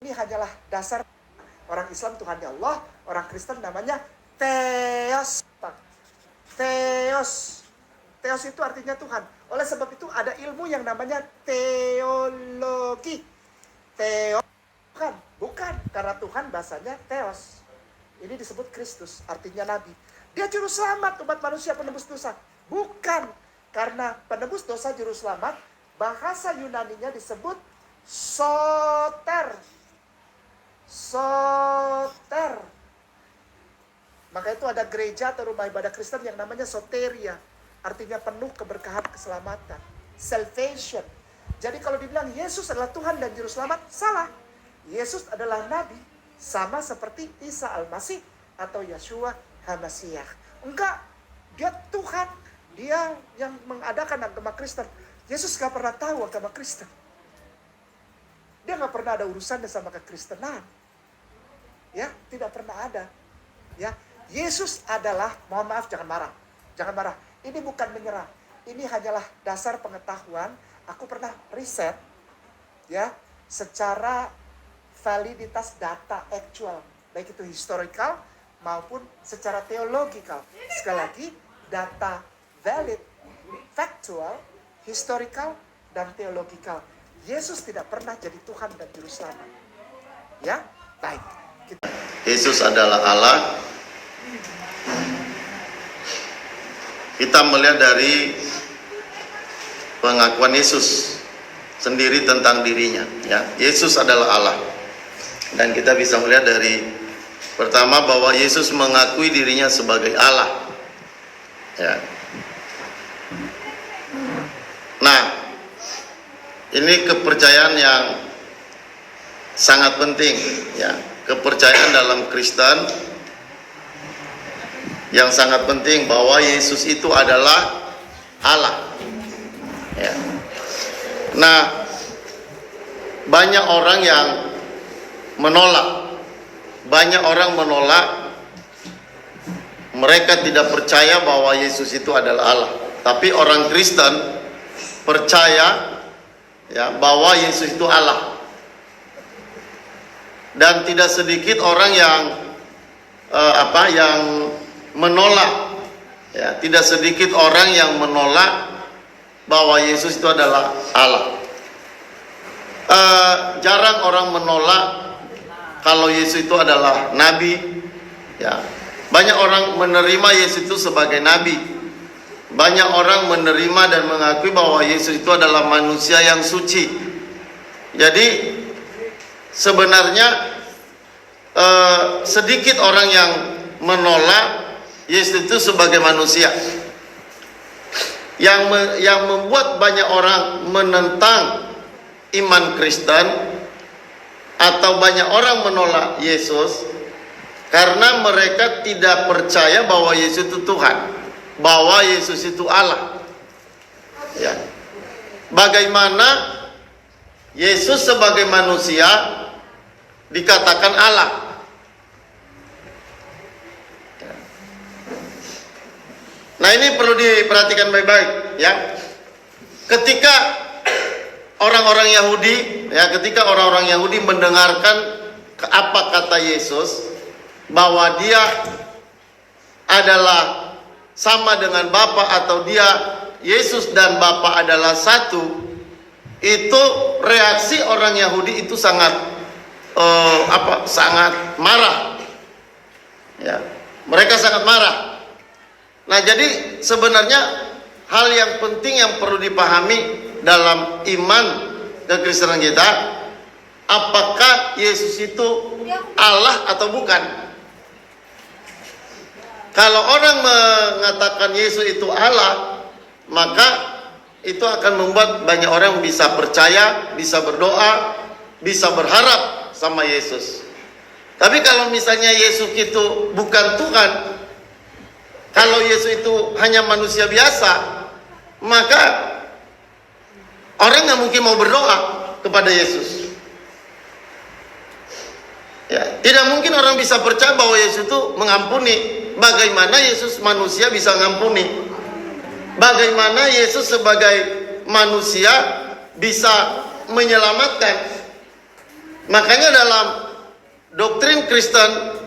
Ini hanyalah dasar. Orang Islam Tuhannya Allah, orang Kristen namanya Theos. Theos. Theos itu artinya Tuhan. Oleh sebab itu ada ilmu yang namanya teologi. Theos Tuhan, bukan, karena Tuhan bahasanya Theos. Ini disebut Kristus, artinya Nabi. Dia juru selamat umat manusia penebus dosa. Bukan, karena penebus dosa juru selamat, bahasa Yunaninya disebut soter. Soter. Maka itu ada gereja atau rumah ibadah Kristen yang namanya soteria. Artinya penuh keberkahan keselamatan. Salvation. Jadi kalau dibilang Yesus adalah Tuhan dan Juru Selamat, salah. Yesus adalah Nabi. Sama seperti Isa Al-Masih atau Yeshua HaMasiah. Enggak. Dia Tuhan. Dia yang mengadakan agama Kristen. Yesus gak pernah tahu agama Kristen. Dia gak pernah ada urusannya sama kekristenan. Ya, tidak pernah ada. Ya, Yesus adalah, mohon maaf, jangan marah. Jangan marah. Ini bukan menyerah. Ini hanyalah dasar pengetahuan. Aku pernah riset, ya, secara validitas data actual, baik itu historical maupun secara theological. Sekali lagi, data valid, factual, historical, dan theological. Yesus tidak pernah jadi Tuhan dan Juru Selamat. Ya, baik. Yesus adalah Allah. Kita melihat dari pengakuan Yesus sendiri tentang dirinya, ya. Yesus adalah Allah. Dan kita bisa melihat dari pertama bahwa Yesus mengakui dirinya sebagai Allah. Ya. Nah, ini kepercayaan yang sangat penting, ya. Kepercayaan dalam Kristen yang sangat penting bahwa Yesus itu adalah Allah. Ya. Nah, banyak orang yang menolak. Banyak orang menolak. Mereka tidak percaya bahwa Yesus itu adalah Allah. Tapi orang Kristen percaya, ya, bahwa Yesus itu Allah. Dan tidak sedikit orang yang yang menolak, ya, tidak sedikit orang yang menolak bahwa Yesus itu adalah Allah. Jarang orang menolak kalau Yesus itu adalah Nabi, ya. Banyak orang menerima Yesus itu sebagai Nabi. Banyak orang menerima dan mengakui bahwa Yesus itu adalah manusia yang suci. Jadi sebenarnya sedikit orang yang menolak Yesus itu sebagai manusia. Yang membuat banyak orang menentang iman Kristen atau banyak orang menolak Yesus karena mereka tidak percaya bahwa Yesus itu Tuhan, bahwa Yesus itu Allah. Ya. Bagaimana Yesus sebagai manusia dikatakan Allah? Nah, ini perlu diperhatikan baik-baik, ya. Ketika orang-orang Yahudi, ya, ketika orang-orang Yahudi mendengarkan apa kata Yesus bahwa dia adalah sama dengan Bapa atau dia Yesus dan Bapa adalah satu, itu reaksi orang Yahudi itu sangat sangat marah. Ya, mereka sangat marah. Nah, jadi sebenarnya hal yang penting yang perlu dipahami dalam iman kekristenan kita, apakah Yesus itu Allah atau bukan? Kalau orang mengatakan Yesus itu Allah, maka itu akan membuat banyak orang bisa percaya, bisa berdoa, bisa berharap sama Yesus. Tapi kalau misalnya Yesus itu bukan Tuhan, kalau Yesus itu hanya manusia biasa, maka orang nggak mungkin mau berdoa kepada Yesus. Ya, tidak mungkin orang bisa percaya bahwa Yesus itu mengampuni. Bagaimana Yesus manusia bisa mengampuni? Bagaimana Yesus sebagai manusia bisa menyelamatkan? Makanya dalam doktrin Kristen,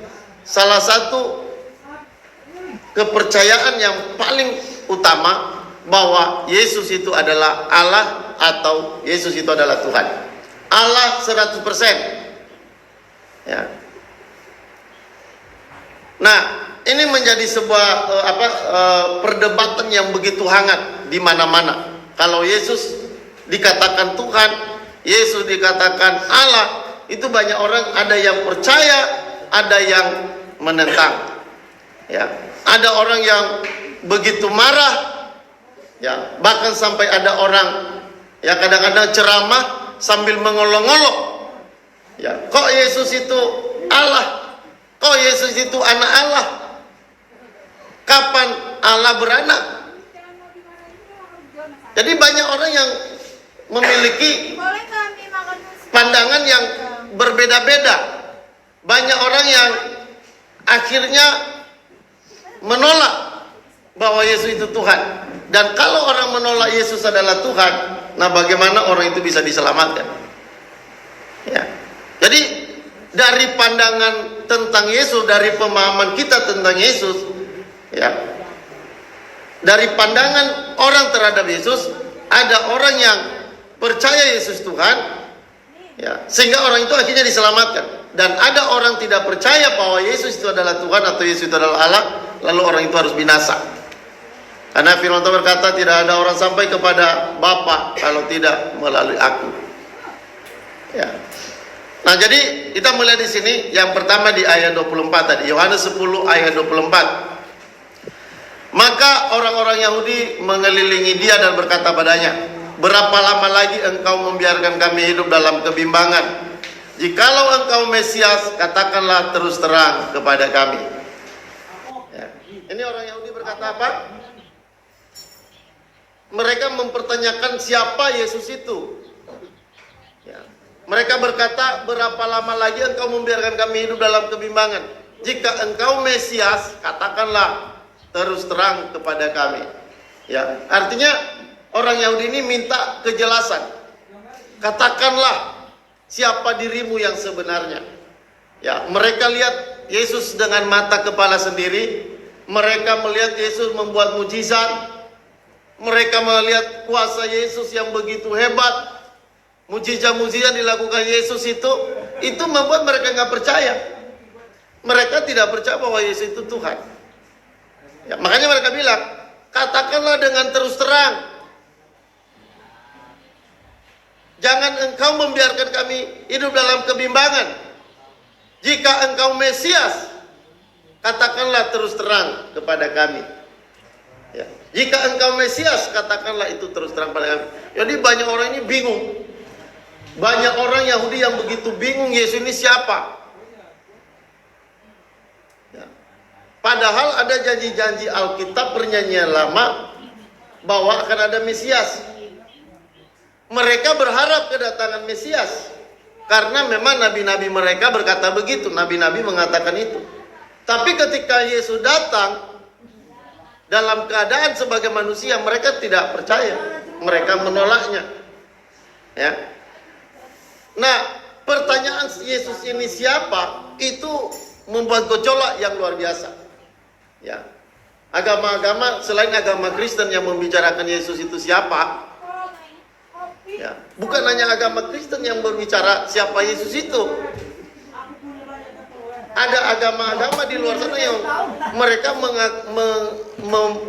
salah satu kepercayaan yang paling utama bahwa Yesus itu adalah Allah atau Yesus itu adalah Tuhan. Allah 100%. Ya. Nah, ini menjadi sebuah perdebatan yang begitu hangat di mana-mana. Kalau Yesus dikatakan Tuhan, Yesus dikatakan Allah, itu banyak orang ada yang percaya, ada yang menentang. Ya, ada orang yang begitu marah, ya, bahkan sampai ada orang ya kadang-kadang ceramah sambil mengolok-olok. Ya, kok Yesus itu Allah? Kok Yesus itu anak Allah? Kapan Allah beranak? Jadi banyak orang yang memiliki pandangan yang berbeda-beda. Banyak orang yang akhirnya menolak bahwa Yesus itu Tuhan. Dan kalau orang menolak Yesus adalah Tuhan, nah bagaimana orang itu bisa diselamatkan? Ya. Jadi dari pandangan tentang Yesus, dari pemahaman kita tentang Yesus, ya, dari pandangan orang terhadap Yesus, ada orang yang percaya Yesus Tuhan, ya, sehingga orang itu akhirnya diselamatkan. Dan ada orang tidak percaya bahwa Yesus itu adalah Tuhan atau Yesus itu adalah Allah, lalu orang itu harus binasa. Karena firman Tuhan berkata, tidak ada orang sampai kepada Bapa kalau tidak melalui aku. Ya. Nah, jadi kita melihat di sini yang pertama di ayat 24 tadi, Yohanes 10 ayat 24. Maka orang-orang Yahudi mengelilingi dia dan berkata padanya, berapa lama lagi engkau membiarkan kami hidup dalam kebimbangan? Jikalau engkau Mesias, katakanlah terus terang kepada kami. Ya. Ini orang Yahudi berkata apa? Mereka mempertanyakan siapa Yesus itu. Ya. Mereka berkata, berapa lama lagi engkau membiarkan kami hidup dalam kebimbangan? Jika engkau Mesias, katakanlah terus terang kepada kami. Ya, artinya orang Yahudi ini minta kejelasan. Katakanlah siapa dirimu yang sebenarnya. Ya, mereka lihat Yesus dengan mata kepala sendiri. Mereka melihat Yesus membuat mujizat. Mereka melihat kuasa Yesus yang begitu hebat. Mujizat-mujizat dilakukan Yesus itu membuat mereka nggak percaya. Mereka tidak percaya bahwa Yesus itu Tuhan. Ya, makanya mereka bilang, katakanlah dengan terus terang. Jangan engkau membiarkan kami hidup dalam kebimbangan. Jika engkau Mesias, katakanlah terus terang kepada kami. Ya. Jika engkau Mesias, katakanlah itu terus terang kepada kami. Jadi banyak orang ini bingung. Banyak orang Yahudi yang begitu bingung Yesus ini siapa. Ya. Padahal ada janji-janji Alkitab perjanjian lama bahwa akan ada Mesias. Mereka berharap kedatangan Mesias karena memang nabi-nabi mereka berkata begitu, nabi-nabi mengatakan itu. Tapi ketika Yesus datang dalam keadaan sebagai manusia, mereka tidak percaya, mereka menolaknya. Ya. Nah, pertanyaan Yesus ini siapa itu membuat gejolak yang luar biasa. Ya. Agama-agama selain agama Kristen yang membicarakan Yesus itu siapa, ya, bukan hanya agama Kristen yang berbicara siapa Yesus itu. Ada agama-agama di luar sana yang mereka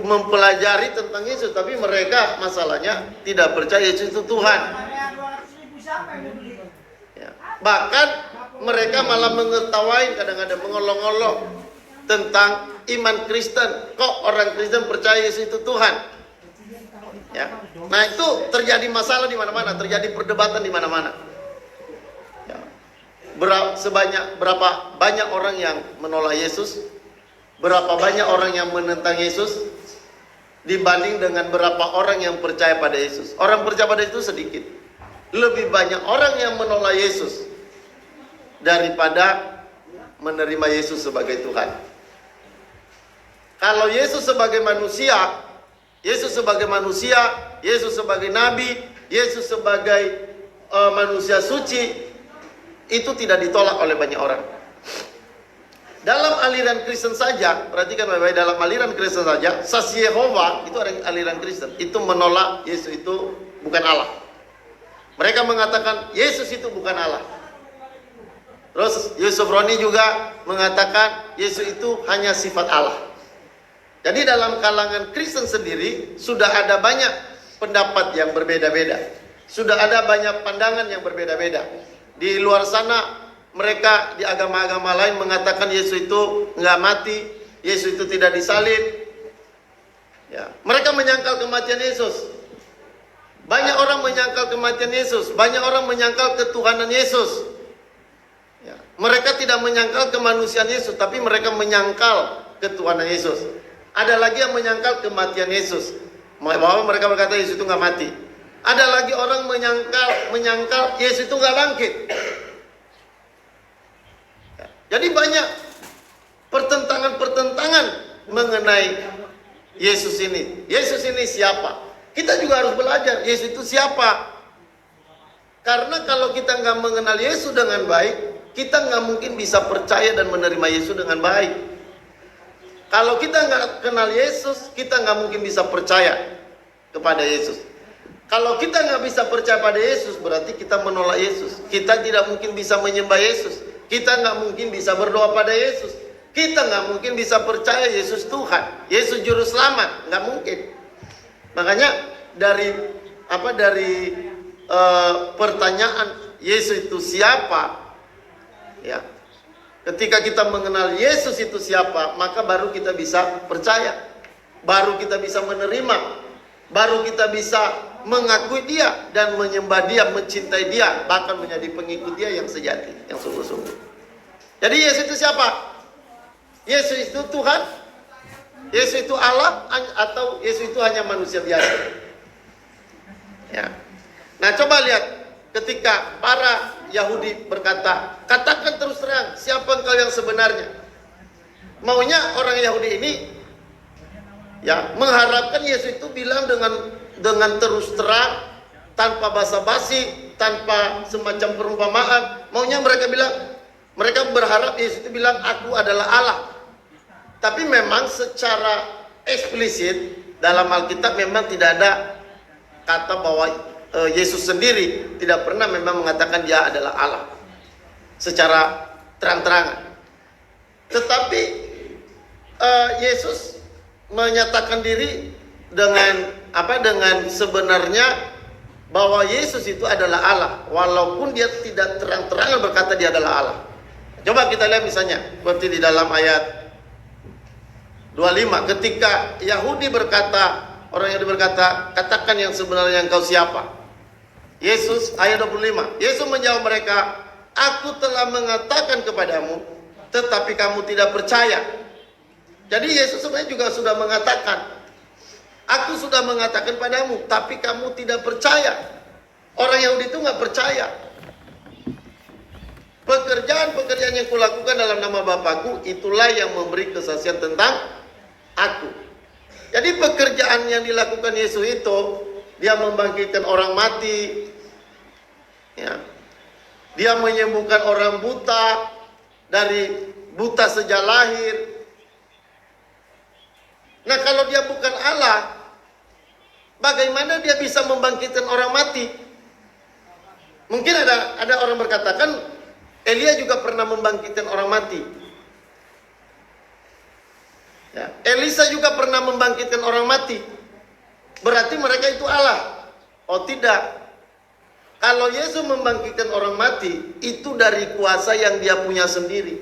mempelajari tentang Yesus, tapi mereka masalahnya tidak percaya Yesus itu Tuhan. Ya. Bahkan mereka malah mengetawain, kadang-kadang mengolok-olok tentang iman Kristen. Kok orang Kristen percaya Yesus itu Tuhan? Ya. Nah, itu terjadi masalah di mana-mana, terjadi perdebatan di mana-mana. Ya. Berapa banyak orang yang menolak Yesus, berapa banyak orang yang menentang Yesus dibanding dengan berapa orang yang percaya pada Yesus. Orang percaya pada Yesus sedikit. Lebih banyak orang yang menolak Yesus daripada menerima Yesus sebagai Tuhan. Kalau Yesus sebagai manusia, Yesus sebagai manusia, Yesus sebagai nabi, Yesus sebagai manusia suci, itu tidak ditolak oleh banyak orang. Dalam aliran Kristen saja, perhatikan baik-baik, dalam aliran Kristen saja, saksi Yehova itu aliran Kristen, itu menolak Yesus itu bukan Allah. Mereka mengatakan Yesus itu bukan Allah. Terus Yusuf Roni juga mengatakan Yesus itu hanya sifat Allah. Jadi dalam kalangan Kristen sendiri sudah ada banyak pendapat yang berbeda-beda. Sudah ada banyak pandangan yang berbeda-beda. Di luar sana mereka di agama-agama lain mengatakan Yesus itu nggak mati, Yesus itu tidak disalib. Ya, mereka menyangkal kematian Yesus. Banyak orang menyangkal kematian Yesus, banyak orang menyangkal ketuhanan Yesus. Ya, mereka tidak menyangkal kemanusiaan Yesus, tapi mereka menyangkal ketuhanan Yesus. Ada lagi yang menyangkal kematian Yesus, bahwa mereka berkata Yesus itu nggak mati. Ada lagi orang menyangkal Yesus itu nggak bangkit. Jadi banyak pertentangan mengenai Yesus ini. Yesus ini siapa? Kita juga harus belajar Yesus itu siapa. Karena kalau kita nggak mengenal Yesus dengan baik, kita nggak mungkin bisa percaya dan menerima Yesus dengan baik. Kalau kita nggak kenal Yesus, kita nggak mungkin bisa percaya kepada Yesus. Kalau kita nggak bisa percaya pada Yesus, berarti kita menolak Yesus. Kita tidak mungkin bisa menyembah Yesus. Kita nggak mungkin bisa berdoa pada Yesus. Kita nggak mungkin bisa percaya Yesus Tuhan, Yesus Juru Selamat, nggak mungkin. Makanya dari pertanyaan Yesus itu siapa, ya, ketika kita mengenal Yesus itu siapa, maka baru kita bisa percaya, baru kita bisa menerima, baru kita bisa mengakui Dia dan menyembah Dia, mencintai Dia, bahkan menjadi pengikut Dia yang sejati, yang sungguh-sungguh. Jadi Yesus itu siapa? Yesus itu Tuhan? Yesus itu Allah? Atau Yesus itu hanya manusia biasa? Ya. Nah, coba lihat ketika para Yahudi berkata, katakan terus terang, siapa engkau yang sebenarnya? Maunya orang Yahudi ini ya mengharapkan Yesus itu bilang dengan terus terang, tanpa basa-basi, tanpa semacam perumpamaan. Maunya mereka berharap Yesus itu bilang, aku adalah Allah. Tapi memang secara eksplisit dalam Alkitab memang tidak ada kata bahwa Yesus sendiri tidak pernah memang mengatakan Dia adalah Allah secara terang-terangan. Tetapi Yesus menyatakan diri dengan sebenarnya bahwa Yesus itu adalah Allah, walaupun Dia tidak terang-terangan berkata Dia adalah Allah. Coba kita lihat misalnya seperti di dalam ayat 25, ketika Yahudi berkata, orang Yahudi berkata, katakan yang sebenarnya engkau siapa? Yesus, ayat 25, Yesus menjawab mereka, aku telah mengatakan kepadamu, tetapi kamu tidak percaya. Jadi Yesus sebenarnya juga sudah mengatakan, aku sudah mengatakan padamu, tapi kamu tidak percaya. Orang Yahudi itu nggak percaya. Pekerjaan-pekerjaan yang kulakukan dalam nama Bapakku, itulah yang memberi kesaksian tentang aku. Jadi pekerjaan yang dilakukan Yesus itu, Dia membangkitkan orang mati, ya. Dia menyembuhkan orang buta dari buta sejak lahir. Nah, kalau Dia bukan Allah, bagaimana Dia bisa membangkitkan orang mati? Mungkin ada orang berkatakan Elia juga pernah membangkitkan orang mati. Ya, Elisa juga pernah membangkitkan orang mati. Berarti mereka itu Allah? Oh tidak. Kalau Yesus membangkitkan orang mati, itu dari kuasa yang Dia punya sendiri.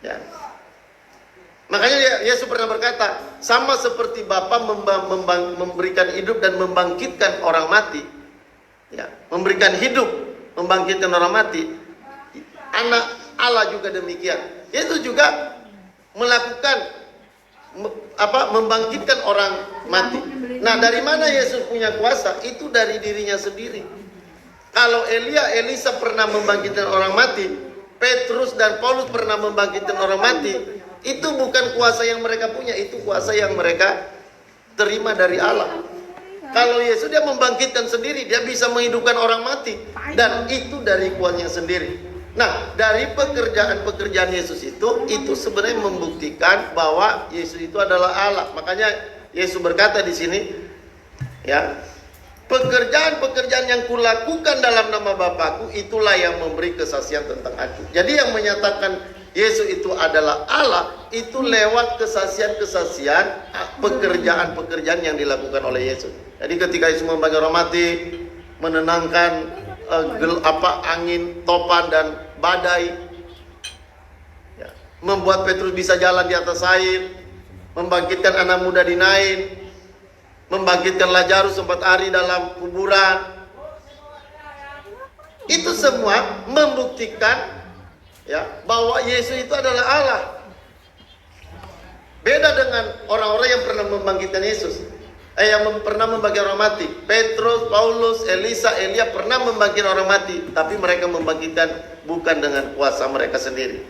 Ya. Makanya Yesus pernah berkata, sama seperti Bapa memberikan hidup dan membangkitkan orang mati, ya, memberikan hidup, membangkitkan orang mati, Anak Allah juga demikian. Yesus juga melakukan membangkitkan orang mati. Nah, dari mana Yesus punya kuasa? Itu dari dirinya sendiri. Kalau Elisa pernah membangkitkan orang mati, Petrus dan Paulus pernah membangkitkan orang mati, itu bukan kuasa yang mereka punya, itu kuasa yang mereka terima dari Allah. Kalau Yesus dia membangkitkan sendiri, dia bisa menghidupkan orang mati, dan itu dari kuasanya sendiri. Nah, dari pekerjaan-pekerjaan Yesus itu sebenarnya membuktikan bahwa Yesus itu adalah Allah. Makanya Yesus berkata di sini, ya, pekerjaan-pekerjaan yang kulakukan dalam nama Bapakku, itulah yang memberi kesaksian tentang aku. Jadi yang menyatakan Yesus itu adalah Allah, itu lewat kesaksian-kesaksian, pekerjaan-pekerjaan yang dilakukan oleh Yesus. Jadi ketika Yesus membangkitkan orang mati, menenangkan angin, topan dan badai, ya, membuat Petrus bisa jalan di atas air, membangkitkan anak muda di Nain, membangkitkan Lazarus sempat hari dalam kuburan. Itu semua membuktikan, ya, bahwa Yesus itu adalah Allah. Beda dengan orang-orang yang pernah membangkitkan Yesus, yang pernah membangkitkan orang mati. Petrus, Paulus, Elisa, Elia pernah membangkitkan orang mati, tapi mereka membangkitkan bukan dengan kuasa mereka sendiri.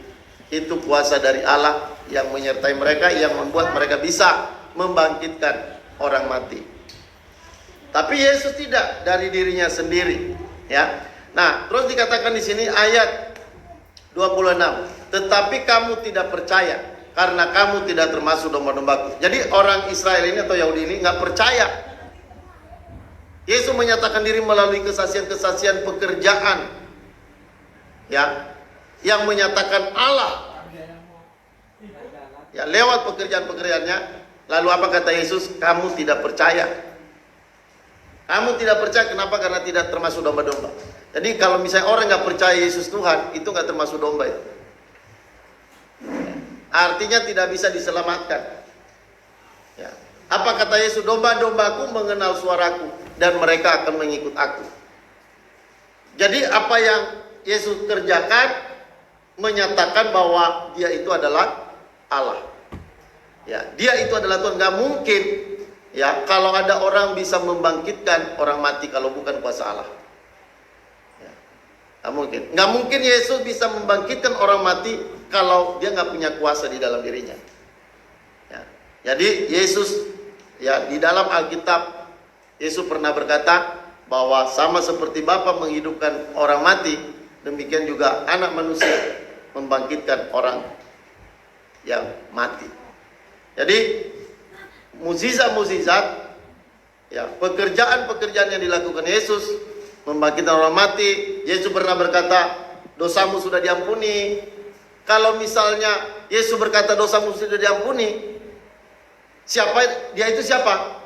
Itu kuasa dari Allah yang menyertai mereka, yang membuat mereka bisa membangkitkan orang mati. Tapi Yesus tidak dari dirinya sendiri, ya. Nah, terus dikatakan di sini ayat 26, tetapi kamu tidak percaya karena kamu tidak termasuk domba-dombaku. Jadi orang Israel ini atau Yahudi ini nggak percaya. Yesus menyatakan diri melalui kesaksian-kesaksian pekerjaan, ya, yang menyatakan Allah, ya, lewat pekerjaan-pekerjaannya. Lalu apa kata Yesus? Kamu tidak percaya. Kamu tidak percaya, kenapa? Karena tidak termasuk domba-domba. Jadi kalau misalnya orang nggak percaya Yesus Tuhan, itu nggak termasuk domba itu. Artinya tidak bisa diselamatkan. Ya. Apa kata Yesus? Domba-dombaku mengenal suaraku dan mereka akan mengikut aku. Jadi apa yang Yesus kerjakan menyatakan bahwa dia itu adalah Allah. Ya, dia itu adalah Tuhan. Nggak mungkin, ya, kalau ada orang bisa membangkitkan orang mati kalau bukan kuasa Allah. Nggak mungkin Yesus bisa membangkitkan orang mati kalau dia nggak punya kuasa di dalam dirinya. Ya. Jadi Yesus, ya, di dalam Alkitab Yesus pernah berkata bahwa sama seperti Bapa menghidupkan orang mati, demikian juga Anak Manusia membangkitkan orang yang mati. Jadi mukjizat-mukjizat, ya, pekerjaan-pekerjaan yang dilakukan Yesus, membangkitkan orang mati. Yesus pernah berkata, dosamu sudah diampuni. Kalau misalnya Yesus berkata dosamu sudah diampuni, siapa dia itu siapa?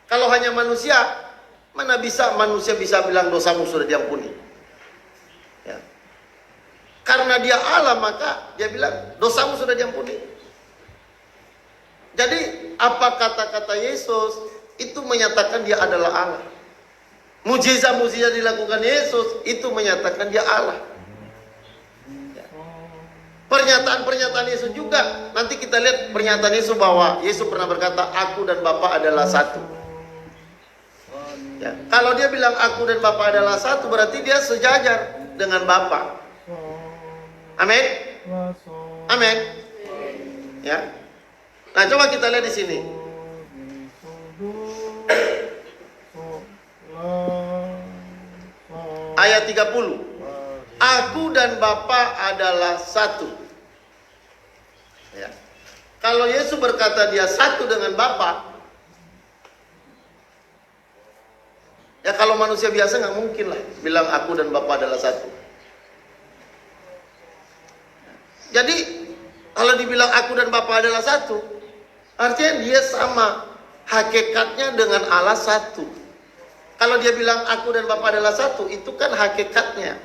Kalau hanya manusia, mana bisa manusia bisa bilang dosamu sudah diampuni? Ya. Karena dia Allah, maka dia bilang dosamu sudah diampuni. Jadi apa kata-kata Yesus itu menyatakan dia adalah Allah. Mujizat-mujizat dilakukan Yesus itu menyatakan dia Allah. Ya. Pernyataan-pernyataan Yesus juga, nanti kita lihat pernyataan Yesus bahwa Yesus pernah berkata, aku dan Bapa adalah satu. Ya. Kalau dia bilang aku dan Bapa adalah satu, berarti dia sejajar dengan Bapa. Amin. Amin. Ya. Nah, coba kita lihat di sini. Ayat 30. Aku dan Bapa adalah satu. Ya. Kalau Yesus berkata dia satu dengan Bapa, ya kalau manusia biasa nggak mungkin lah bilang aku dan Bapa adalah satu. Jadi kalau dibilang aku dan Bapa adalah satu, artinya dia sama hakikatnya dengan Allah satu. Kalau dia bilang aku dan Bapa adalah satu, itu kan hakikatnya.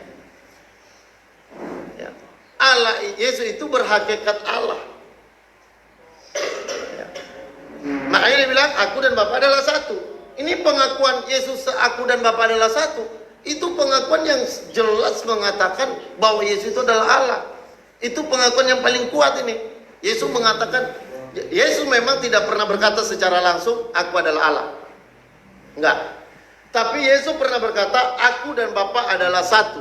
Ya. Allah, Yesus itu berhakikat Allah. Ya. Makanya dia bilang aku dan Bapa adalah satu. Ini pengakuan Yesus aku dan Bapa adalah satu. Itu pengakuan yang jelas mengatakan bahwa Yesus itu adalah Allah. Itu pengakuan yang paling kuat ini. Yesus mengatakan, Yesus memang tidak pernah berkata secara langsung aku adalah Allah. Enggak. Tapi Yesus pernah berkata, aku dan Bapa adalah satu.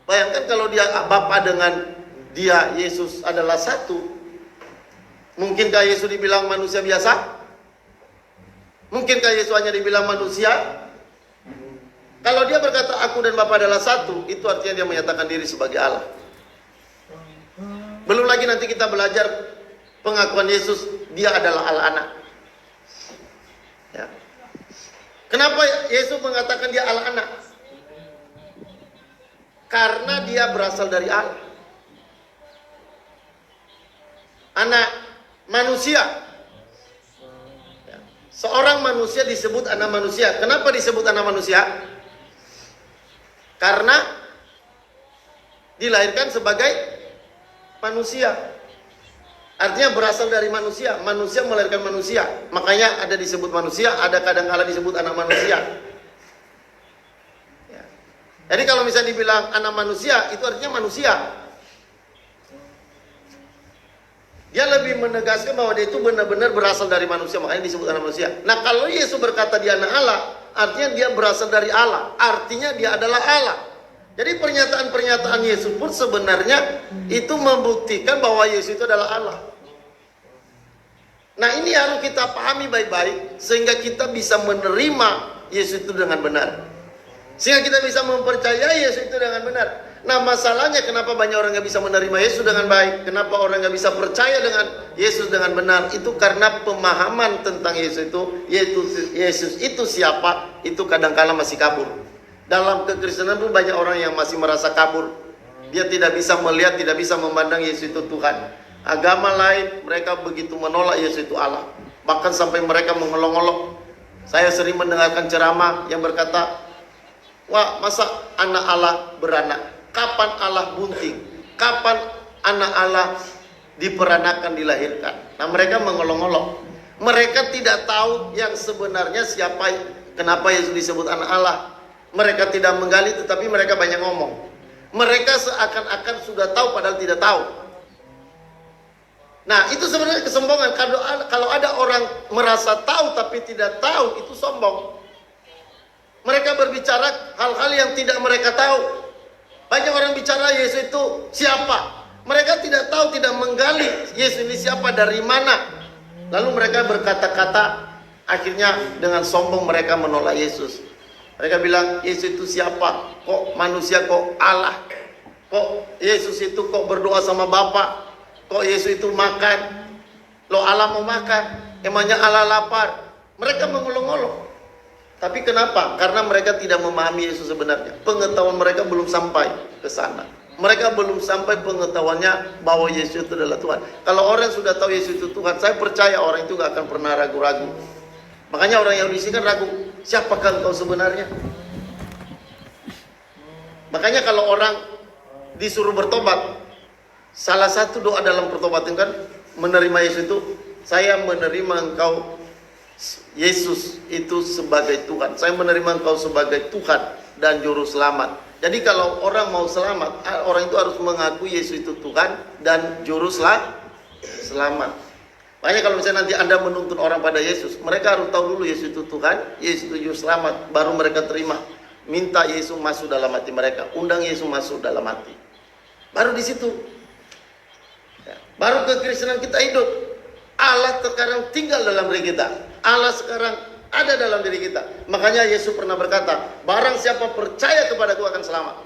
Bayangkan kalau dia Bapa dengan dia Yesus adalah satu. Mungkinkah Yesus dibilang manusia biasa? Mungkinkah Yesus hanya dibilang manusia? Kalau dia berkata aku dan Bapa adalah satu, itu artinya dia menyatakan diri sebagai Allah. Belum lagi nanti kita belajar pengakuan Yesus, dia adalah Allah anak. Ya. Kenapa Yesus mengatakan dia Allah anak? Karena dia berasal dari Allah. Anak manusia. Ya. Seorang manusia disebut anak manusia. Kenapa disebut anak manusia? Karena dilahirkan sebagai manusia. Artinya berasal dari manusia. Manusia melahirkan manusia. Makanya ada disebut manusia, ada kadang-kala disebut anak manusia. Ya. Jadi kalau misalnya dibilang anak manusia, itu artinya manusia. Dia lebih menegaskan bahwa dia itu benar-benar berasal dari manusia. Makanya disebut anak manusia. Nah kalau Yesus berkata dia anak Allah, artinya dia berasal dari Allah. Artinya dia adalah Allah. Jadi pernyataan-pernyataan Yesus pun sebenarnya itu membuktikan bahwa Yesus itu adalah Allah. Nah ini harus kita pahami baik-baik sehingga kita bisa menerima Yesus itu dengan benar. Sehingga kita bisa mempercayai Yesus itu dengan benar. Nah masalahnya kenapa banyak orang gak bisa menerima Yesus dengan baik? Kenapa orang gak bisa percaya dengan Yesus dengan benar? Itu karena pemahaman tentang Yesus itu, yaitu Yesus itu siapa, itu kadang-kala masih kabur. Dalam kekristenan pun banyak orang yang masih merasa kabur. Dia tidak bisa melihat, tidak bisa memandang Yesus itu Tuhan. Agama lain mereka begitu menolak Yesus itu Allah. Bahkan sampai mereka mengolok-olok. Saya sering mendengarkan ceramah yang berkata, wah masa anak Allah beranak? Kapan Allah bunting? Kapan anak Allah diperanakan, dilahirkan? Nah mereka mengolok-olok. Mereka tidak tahu yang sebenarnya siapa, kenapa Yesus disebut anak Allah. Mereka tidak menggali, tetapi mereka banyak ngomong. Mereka seakan-akan sudah tahu padahal tidak tahu. Nah itu sebenarnya kesombongan. Kalau ada orang merasa tahu tapi tidak tahu, itu sombong. Mereka berbicara hal-hal yang tidak mereka tahu. Banyak orang bicara Yesus itu siapa. Mereka tidak tahu, tidak menggali Yesus ini siapa, dari mana. Lalu mereka berkata-kata, akhirnya dengan sombong mereka menolak Yesus. Mereka bilang Yesus itu siapa? Kok manusia, kok Allah? Kok Yesus itu kok berdoa sama Bapa? Kok Yesus itu makan? Loh Allah mau makan? Emangnya Allah lapar? Mereka mengolok-olok. Tapi kenapa? Karena mereka tidak memahami Yesus sebenarnya. Pengetahuan mereka belum sampai ke sana. Mereka belum sampai pengetahuannya bahwa Yesus itu adalah Tuhan. Kalau orang sudah tahu Yesus itu Tuhan, saya percaya orang itu gak akan pernah ragu-ragu. Makanya orang Yahudi kan ragu, siapakah engkau sebenarnya? Makanya kalau orang disuruh bertobat, salah satu doa dalam pertobatan kan menerima Yesus itu, saya menerima engkau Yesus itu sebagai Tuhan. Saya menerima engkau sebagai Tuhan dan juru selamat. Jadi kalau orang mau selamat, orang itu harus mengakui Yesus itu Tuhan dan juru selamat. Makanya kalau misalnya nanti Anda menuntun orang pada Yesus, mereka harus tahu dulu Yesus itu Tuhan, Yesus itu juru selamat, baru mereka terima. Minta Yesus masuk dalam hati mereka, undang Yesus masuk dalam hati. Baru di situ. Ya. Baru kekristenan kita hidup. Allah sekarang tinggal dalam diri kita. Allah sekarang ada dalam diri kita. Makanya Yesus pernah berkata, barang siapa percaya kepadaku akan selamat.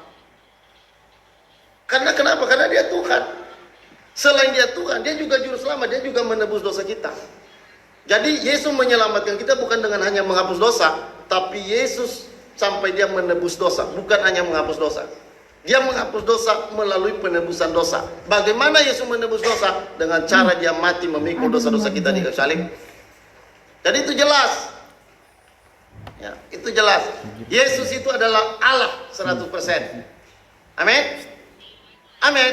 Karena kenapa? Karena dia Tuhan. Selain dia Tuhan, dia juga juru selamat, dia juga menebus dosa kita. Jadi Yesus menyelamatkan kita bukan dengan hanya menghapus dosa, tapi Yesus sampai dia menebus dosa, bukan hanya menghapus dosa. Dia menghapus dosa melalui penebusan dosa. Bagaimana Yesus menebus dosa? Dengan cara dia mati memikul dosa-dosa kita di kayu salib. Jadi itu jelas. Ya, itu jelas. Yesus itu adalah Allah 100%. Amin. Amin.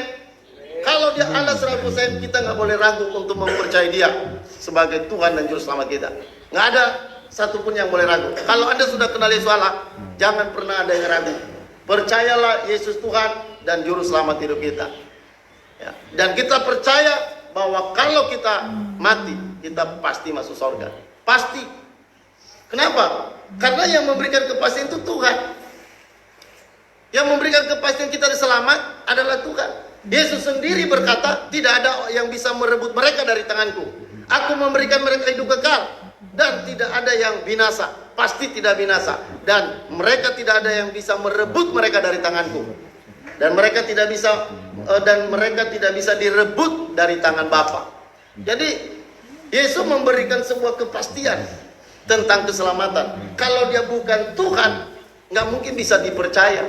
Kalau dia Allah 100%, kita nggak boleh ragu untuk mempercayai dia sebagai Tuhan dan Juru Selamat kita. Nggak ada satupun yang boleh ragu. Kalau Anda sudah kenal Yesus Allah, jangan pernah ada yang ragu. Percayalah Yesus Tuhan dan Juru Selamat hidup kita. Ya. Dan kita percaya bahwa kalau kita mati, kita pasti masuk surga. Pasti. Kenapa? Karena yang memberikan kepastian itu Tuhan. Yang memberikan kepastian kita selamat adalah Tuhan. Yesus sendiri berkata, tidak ada yang bisa merebut mereka dari tanganku. Aku memberikan mereka hidup kekal. dan tidak ada yang binasa, pasti tidak binasa, dan mereka tidak ada yang bisa merebut mereka dari tanganku, dan mereka tidak bisa direbut dari tangan Bapa. Jadi Yesus memberikan sebuah kepastian tentang keselamatan. Kalau dia bukan Tuhan, nggak mungkin bisa dipercaya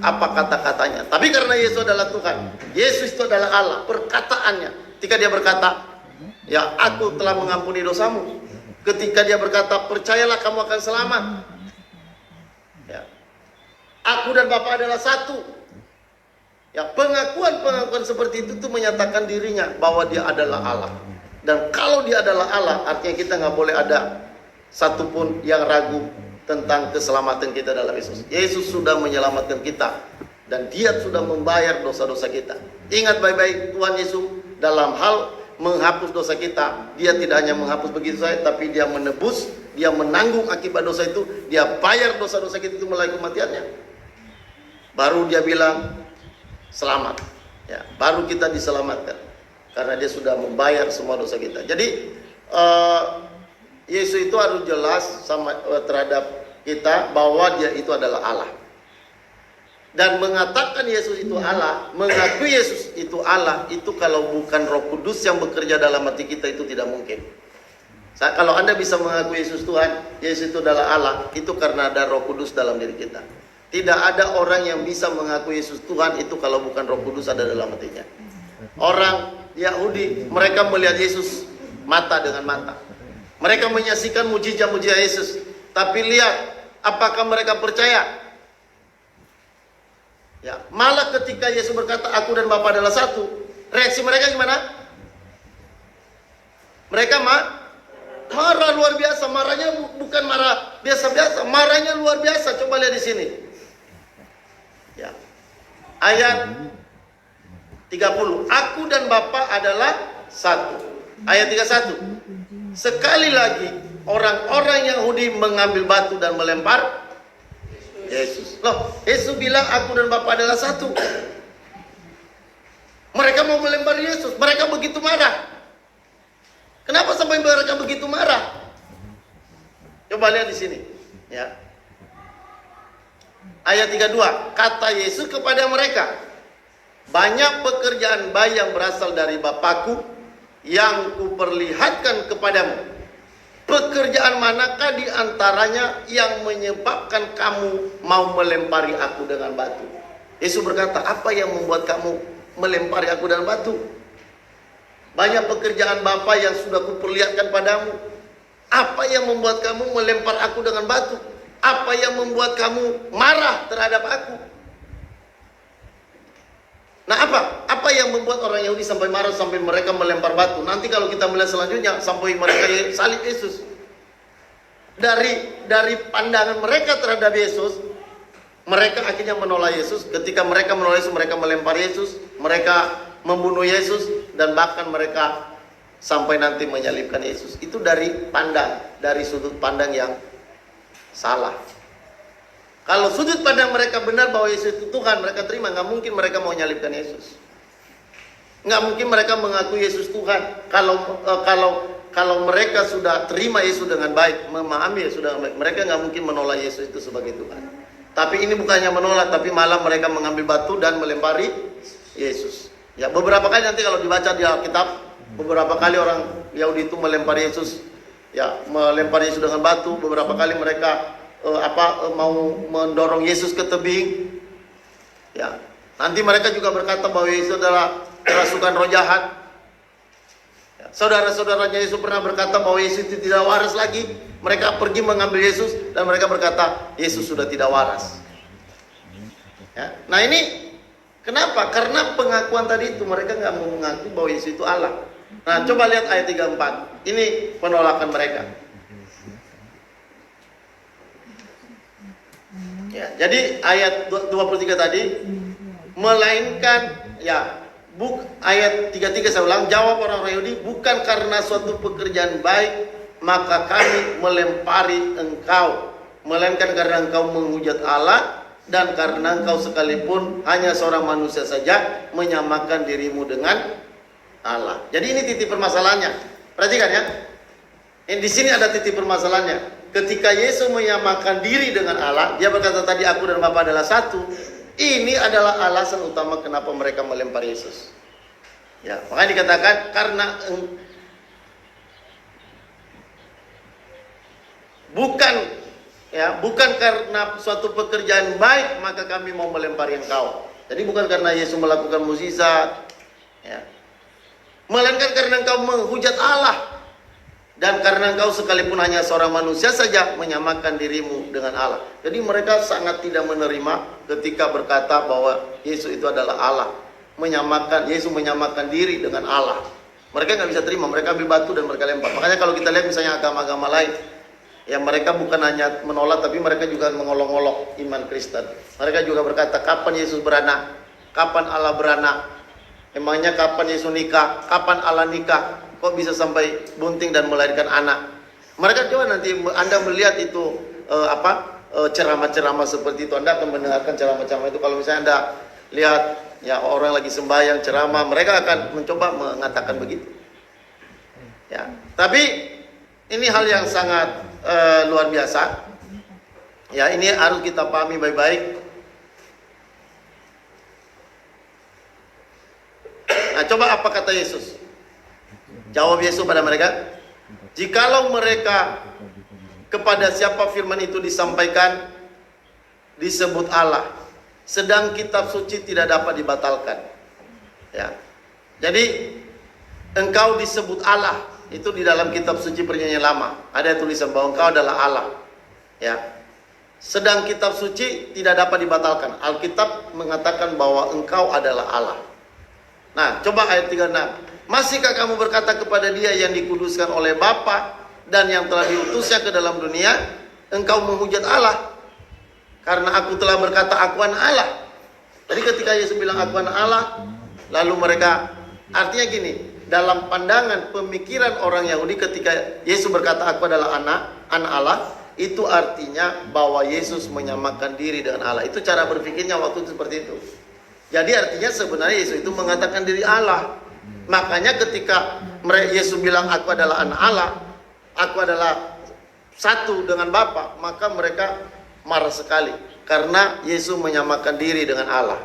apa kata-katanya. Tapi karena Yesus adalah Tuhan, Yesus itu adalah Allah, perkataannya. Ketika dia berkata, ya aku telah mengampuni dosamu. Ketika dia berkata, percayalah kamu akan selamat. Ya. Aku dan Bapa adalah satu. Ya, pengakuan-pengakuan seperti itu tuh menyatakan dirinya bahwa dia adalah Allah. Dan kalau dia adalah Allah, artinya kita nggak boleh ada satupun yang ragu tentang keselamatan kita dalam Yesus. Yesus sudah menyelamatkan kita dan dia sudah membayar dosa-dosa kita. Ingat baik-baik, Tuhan Yesus dalam hal menghapus dosa kita, dia tidak hanya menghapus begitu saja, tapi dia menebus, dia menanggung akibat dosa itu, dia bayar dosa-dosa kita itu melalui kematiannya. Baru dia bilang selamat, ya, baru kita diselamatkan karena dia sudah membayar semua dosa kita. Jadi Yesus itu harus jelas terhadap kita bahwa dia itu adalah Allah. Dan mengatakan Yesus itu Allah, mengakui Yesus itu Allah, itu kalau bukan Roh Kudus yang bekerja dalam hati kita itu tidak mungkin. Kalau Anda bisa mengakui Yesus Tuhan, Yesus itu adalah Allah, itu karena ada Roh Kudus dalam diri kita. Tidak ada orang yang bisa mengakui Yesus Tuhan itu kalau bukan Roh Kudus ada dalam hatinya. Orang Yahudi, mereka melihat Yesus mata dengan mata. Mereka menyaksikan mujizat-mujizat Yesus. Tapi lihat, apakah mereka percaya? Ya, malah ketika Yesus berkata, aku dan Bapa adalah satu, reaksi mereka gimana? Mereka marah luar biasa. Marahnya bukan marah biasa-biasa, marahnya luar biasa. Coba lihat di sini. Ya. Ayat 30. Aku dan Bapa adalah satu. Ayat 31. Sekali lagi orang-orang Yahudi mengambil batu dan melempar Yesus. Loh, Yesus bilang aku dan Bapa adalah satu. Mereka mau melempar Yesus. Mereka begitu marah. Kenapa sampai mereka begitu marah? Coba lihat di sini, ya. Ayat 32. Kata Yesus kepada mereka, banyak pekerjaan baik yang berasal dari Bapakku yang kuperlihatkan kepadamu. Pekerjaan manakah di antaranya yang menyebabkan kamu mau melempari aku dengan batu? Yesus berkata, apa yang membuat kamu melempari aku dengan batu? Banyak pekerjaan Bapa yang sudah kuperlihatkan padamu. Apa yang membuat kamu melempar aku dengan batu? Apa yang membuat kamu marah terhadap aku? Nah, apa yang membuat orang Yahudi sampai marah, sampai mereka melempar batu? Nanti kalau kita melihat selanjutnya, sampai mereka salib Yesus. Dari pandangan mereka terhadap Yesus, mereka akhirnya menolak Yesus. Ketika mereka menolak Yesus, mereka melempar Yesus, mereka membunuh Yesus, dan bahkan mereka sampai nanti menyalibkan Yesus. Itu dari sudut pandang yang salah. Kalau sudut pandang mereka benar bahwa Yesus itu Tuhan, mereka terima. Nggak mungkin mereka mau menyalibkan Yesus. Nggak mungkin mereka mengaku Yesus Tuhan. Kalau mereka sudah terima Yesus dengan baik, memahami Yesus dengan baik, mereka nggak mungkin menolak Yesus itu sebagai Tuhan. Tapi ini bukannya menolak, tapi malah mereka mengambil batu dan melempari Yesus. Ya, beberapa kali nanti kalau dibaca di Alkitab, beberapa kali orang Yahudi itu melempari Yesus, ya, melempari Yesus dengan batu. Beberapa kali mereka mau mendorong Yesus ke tebing. Ya, nanti mereka juga berkata bahwa Yesus adalah kerasukan roh jahat. Ya, saudara-saudaranya Yesus pernah berkata bahwa Yesus itu tidak waras lagi. Mereka pergi mengambil Yesus dan mereka berkata Yesus sudah tidak waras. Ya, nah ini kenapa? Karena pengakuan tadi itu mereka nggak mau mengaku bahwa Yesus itu Allah. Nah, coba lihat ayat 34. Ini penolakan mereka. Ya, jadi ayat 23 tadi, melainkan, ya, ayat 33 saya ulang, jawab orang-orang Yahudi, bukan karena suatu pekerjaan baik maka kami melempari engkau, melainkan karena engkau menghujat Allah, dan karena engkau sekalipun hanya seorang manusia saja menyamakan dirimu dengan Allah. Jadi ini titik permasalahannya. Perhatikan ya. Di sini ada titik permasalahannya. Ketika Yesus menyamakan diri dengan Allah, dia berkata tadi aku dan Bapa adalah satu. Ini adalah alasan utama kenapa mereka melempar Yesus. Ya, makanya dikatakan bukan karena suatu pekerjaan baik maka kami mau melempari engkau. Jadi bukan karena Yesus melakukan mukjizat, ya, melainkan karena engkau menghujat Allah. Dan karena engkau sekalipun hanya seorang manusia saja menyamakan dirimu dengan Allah. Jadi mereka sangat tidak menerima ketika berkata bahwa Yesus itu adalah Allah. Yesus menyamakan diri dengan Allah. Mereka nggak bisa terima, mereka ambil batu dan mereka lempar. Makanya kalau kita lihat misalnya agama-agama lain, ya mereka bukan hanya menolak tapi mereka juga mengolok-olok iman Kristen. Mereka juga berkata, kapan Yesus beranak? Kapan Allah beranak? Emangnya kapan Yesus nikah? Kapan Allah nikah? Kok bisa sampai bunting dan melahirkan anak? Mereka coba nanti Anda melihat itu ceramah-ceramah seperti itu, Anda akan mendengarkan ceramah-ceramah itu. Kalau misalnya Anda lihat ya orang lagi sembahyang ceramah, mereka akan mencoba mengatakan begitu. Ya, tapi ini hal yang sangat luar biasa. Ya, ini harus kita pahami baik-baik. Nah, coba apa kata Yesus? Jawab Yesus pada mereka, jikalau mereka kepada siapa firman itu disampaikan disebut Allah, sedang kitab suci tidak dapat dibatalkan. Ya. Jadi engkau disebut Allah itu di dalam kitab suci perjanjian lama ada tulisan bahwa engkau adalah Allah. Ya. Sedang kitab suci tidak dapat dibatalkan. Alkitab mengatakan bahwa engkau adalah Allah. Nah, coba ayat 36. Masihkah kamu berkata kepada dia yang dikuduskan oleh Bapa dan yang telah diutusnya ke dalam dunia, engkau menghujat Allah karena aku telah berkata aku anak Allah. Jadi ketika Yesus bilang aku anak Allah, lalu mereka, artinya gini, dalam pandangan pemikiran orang Yahudi ketika Yesus berkata aku adalah anak Allah, itu artinya bahwa Yesus menyamakan diri dengan Allah. Itu cara berpikirnya waktu itu seperti itu. Jadi artinya sebenarnya Yesus itu mengatakan diri Allah. Makanya ketika Yesus bilang aku adalah anak Allah, aku adalah satu dengan Bapa, maka mereka marah sekali karena Yesus menyamakan diri dengan Allah.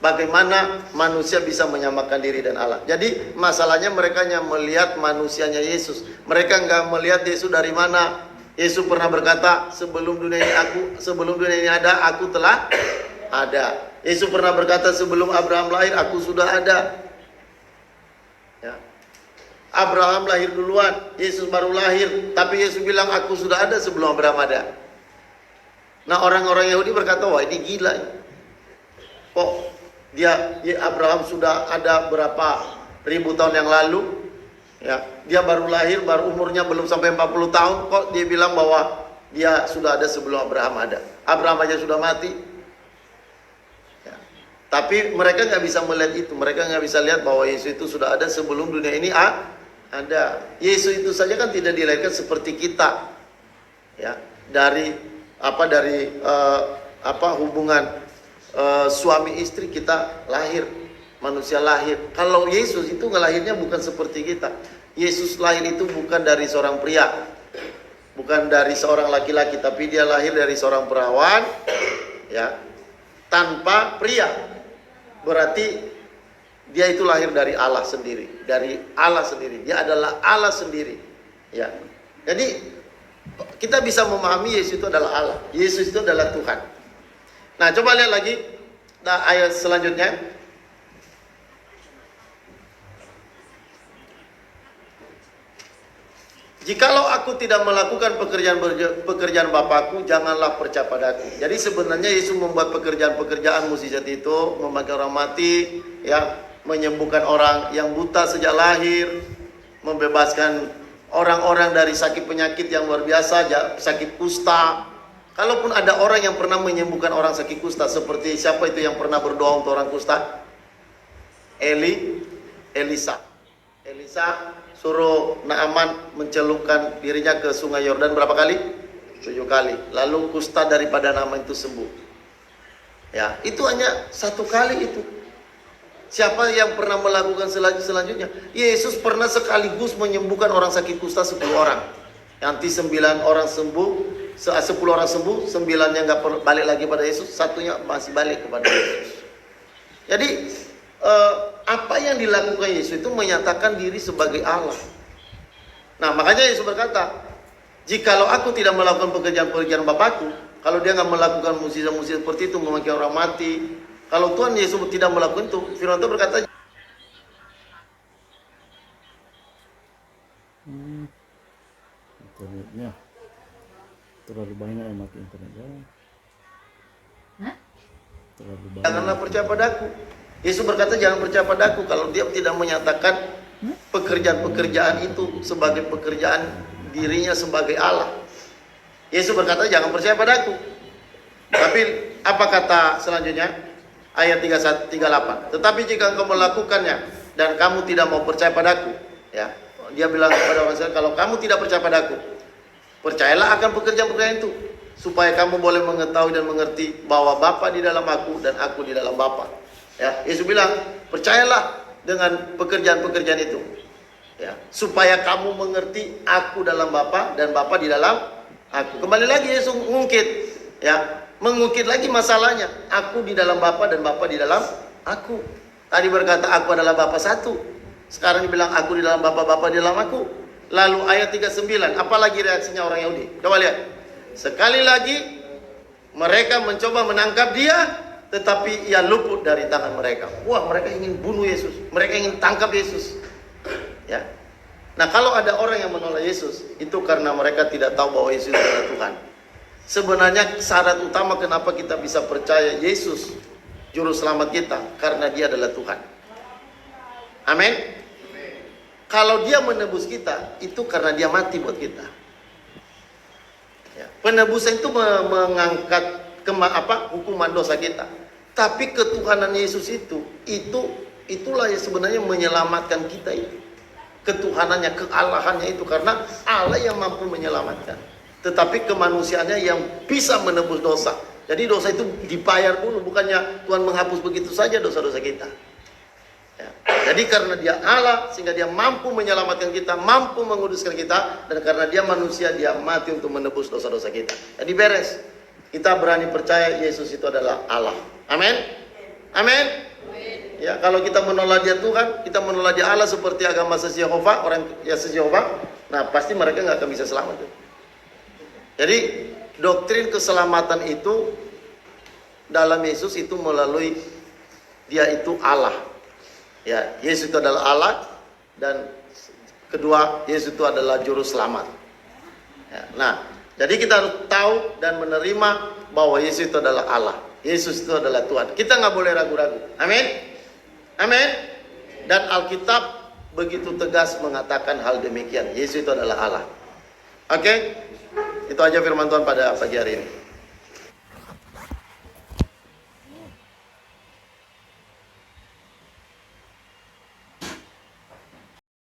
Bagaimana manusia bisa menyamakan diri dengan Allah? Jadi masalahnya mereka hanya melihat manusianya Yesus. Mereka nggak melihat Yesus dari mana. Yesus pernah berkata, sebelum dunia ini ada, aku telah ada. Yesus pernah berkata, sebelum Abraham lahir, aku sudah ada. Ya. Abraham lahir duluan, Yesus baru lahir, tapi Yesus bilang aku sudah ada sebelum Abraham ada. Nah, orang-orang Yahudi berkata, wah ini gila. Kok Abraham sudah ada berapa ribu tahun yang lalu, ya, dia baru lahir, baru umurnya belum sampai 40 tahun, kok dia bilang bahwa dia sudah ada sebelum Abraham ada. Abraham aja sudah mati. Tapi mereka nggak bisa melihat itu. Mereka nggak bisa lihat bahwa Yesus itu sudah ada sebelum dunia ini ada. Yesus itu saja kan tidak dilahirkan seperti kita, ya, dari hubungan suami istri kita lahir, manusia lahir. Kalau Yesus itu ngelahirnya bukan seperti kita. Yesus lahir itu bukan dari seorang pria, bukan dari seorang laki-laki, tapi dia lahir dari seorang perawan, ya, tanpa pria. Berarti dia itu lahir dari Allah sendiri, dari Allah sendiri. Dia adalah Allah sendiri. Ya. Jadi kita bisa memahami Yesus itu adalah Allah. Yesus itu adalah Tuhan. Nah, coba lihat lagi ayat selanjutnya. Jikalau aku tidak melakukan pekerjaan Bapakku, janganlah percaya padaku. Jadi sebenarnya Yesus membuat pekerjaan mukjizat itu, membangkitkan orang mati, ya, menyembuhkan orang yang buta sejak lahir, membebaskan orang-orang dari sakit penyakit yang luar biasa, sakit kusta. Kalaupun ada orang yang pernah menyembuhkan orang sakit kusta, seperti siapa itu yang pernah berdoa untuk orang kusta? Elisa suruh Naaman mencelupkan dirinya ke sungai Yordan berapa kali? 7 kali. Lalu kusta daripada Naaman itu sembuh. Ya, itu hanya 1 kali itu. Siapa yang pernah melakukan selanjutnya? Yesus pernah sekaligus menyembuhkan orang sakit kusta 10 orang. Nanti 9 orang sembuh, 10 orang sembuh, 9-nya nggak balik lagi pada Yesus, satunya masih balik kepada Yesus. Jadi apa yang dilakukan Yesus itu menyatakan diri sebagai Allah. Nah, makanya Yesus berkata, jikalau aku tidak melakukan pekerjaan-pekerjaan Bapakku, kalau dia nggak melakukan mukjizat-mukjizat seperti itu, memanggil orang mati, kalau Tuhan Yesus tidak melakukan itu, firman Tuhan berkata, internetnya terlalu banyak yang mati internetnya. Terlalu banyak. janganlah percaya padaku. Yesus berkata jangan percaya padaku kalau dia tidak menyatakan pekerjaan-pekerjaan itu sebagai pekerjaan dirinya sebagai Allah. Yesus berkata jangan percaya padaku. Tapi apa kata selanjutnya? Ayat 38. Tetapi jika engkau melakukannya dan kamu tidak mau percaya padaku, ya. Dia bilang kepada orang Israel, kalau kamu tidak percaya padaku, percayalah akan pekerjaan-pekerjaan itu, supaya kamu boleh mengetahui dan mengerti bahwa Bapa di dalam aku dan aku di dalam Bapa. Ya, Yesus bilang, percayalah dengan pekerjaan-pekerjaan itu. Ya, supaya kamu mengerti aku dalam Bapa dan Bapa di dalam aku. Kembali lagi Yesus mengungkit, ya, mengungkit lagi masalahnya. Aku di dalam Bapa dan Bapa di dalam aku. Tadi berkata aku adalah Bapa satu. Sekarang dibilang aku di dalam Bapa, Bapa di dalam aku. Lalu ayat 39, apalagi reaksinya orang Yahudi? Coba lihat. Sekali lagi mereka mencoba menangkap dia, tetapi ia luput dari tangan mereka. Wah, mereka ingin bunuh Yesus. Mereka ingin tangkap Yesus. Ya. Nah, kalau ada orang yang menolak Yesus, itu karena mereka tidak tahu bahwa Yesus adalah Tuhan. Sebenarnya syarat utama kenapa kita bisa percaya Yesus juru selamat kita, karena dia adalah Tuhan. Amin. Kalau dia menebus kita, itu karena dia mati buat kita. Ya. Penebusan itu mengangkat hukuman dosa kita. Tapi ketuhanan Yesus itulah yang sebenarnya menyelamatkan kita itu. Ketuhanannya, kealahannya itu, karena Allah yang mampu menyelamatkan. Tetapi kemanusiaannya yang bisa menebus dosa. Jadi dosa itu dibayar dulu, bukannya Tuhan menghapus begitu saja dosa-dosa kita. Ya. Jadi karena dia Allah, sehingga dia mampu menyelamatkan kita, mampu menguduskan kita, dan karena dia manusia, dia mati untuk menebus dosa-dosa kita. Jadi beres. Kita berani percaya Yesus itu adalah Allah. Amin. Amin. Ya, kalau kita menolak dia Tuhan, kita menolak dia Allah seperti agama Yesus Yehova, orang Yesus Yehova, nah pasti mereka nggak akan bisa selamat. Jadi doktrin keselamatan itu dalam Yesus itu melalui dia itu Allah. Ya, Yesus itu adalah Allah, dan kedua Yesus itu adalah juru selamat. Ya, nah, jadi kita harus tahu dan menerima bahwa Yesus itu adalah Allah. Yesus itu adalah Tuhan. Kita nggak boleh ragu-ragu. Amin. Amin. Dan Alkitab begitu tegas mengatakan hal demikian. Yesus itu adalah Allah. Oke? Itu aja firman Tuhan pada pagi hari ini.